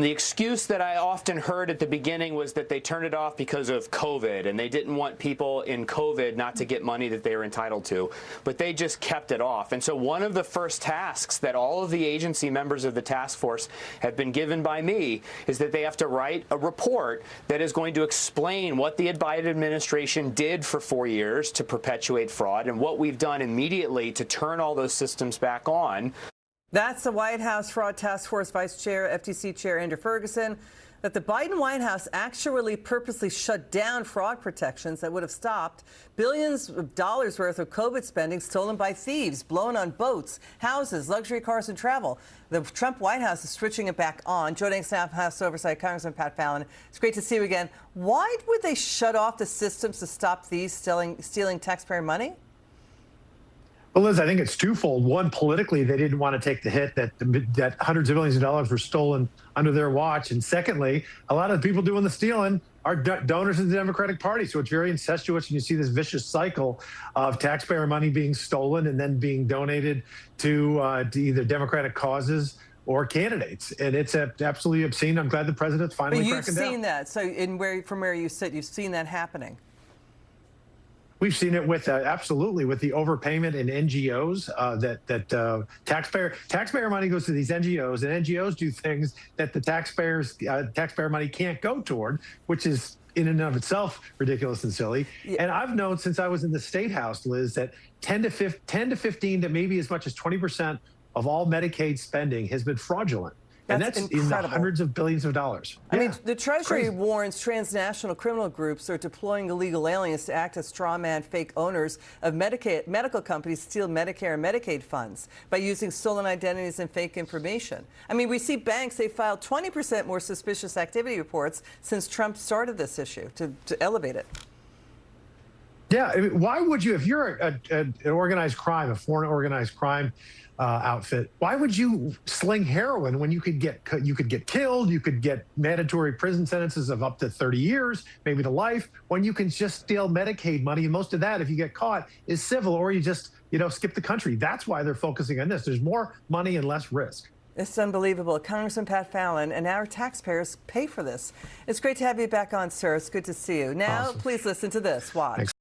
The excuse that I often heard at the beginning was that they turned it off because of COVID, and they didn't want people in COVID not to get money that they were entitled to, but they just kept it off. And so one of the first tasks that all of the agency members of the task force have been given by me is that they have to write a report that is going to explain what the Biden administration did for 4 years to perpetuate fraud and what we've done immediately to turn all those systems back on. That's the White House Fraud Task Force Vice Chair, FTC Chair Andrew Ferguson, that the Biden White House actually purposely shut down fraud protections that would have stopped billions of dollars worth of COVID spending stolen by thieves, blown on boats, houses, luxury cars, and travel. The Trump White House is switching it back on. Joining us now, House Oversight, Congressman Pat Fallon. It's great to see you again. Why would they shut off the systems to stop thieves stealing taxpayer money? Well, Liz, I think it's twofold. One, politically, they didn't want to take the hit that hundreds of millions of dollars were stolen under their watch. And secondly, a lot of the people doing the stealing are donors in the Democratic Party. So it's very incestuous. And you see this vicious cycle of taxpayer money being stolen and then being donated to either Democratic causes or candidates. And it's absolutely obscene. I'm glad the president's finally cracking down. But you've seen that. So from where you sit, you've seen that happening. We've seen it with absolutely with the overpayment in NGOs taxpayer money goes to these NGOs, and NGOs do things that the taxpayer money can't go toward, which is in and of itself ridiculous and silly. Yeah. And I've known since I was in the State House, Liz, that 10 to 15 to maybe as much as 20% of all Medicaid spending has been fraudulent. And that's in the hundreds of billions of dollars. I mean, the Treasury warns transnational criminal groups are deploying illegal aliens to act as strawman fake owners of medical companies to steal Medicare and Medicaid funds by using stolen identities and fake information. I mean, we see banks, they filed 20% more suspicious activity reports since Trump started this issue to elevate it. Yeah, I mean, why would you, if you're an organized crime, a foreign organized crime outfit, why would you sling heroin when you could get killed, you could get mandatory prison sentences of up to 30 years, maybe to life, when you can just steal Medicaid money, and most of that, if you get caught, is civil, or you just skip the country. That's why they're focusing on this. There's more money and less risk. It's unbelievable. Congressman Pat Fallon, and our taxpayers pay for this. It's great to have you back on, sir. It's good to see you. Now, Please listen to this. Watch. Thanks.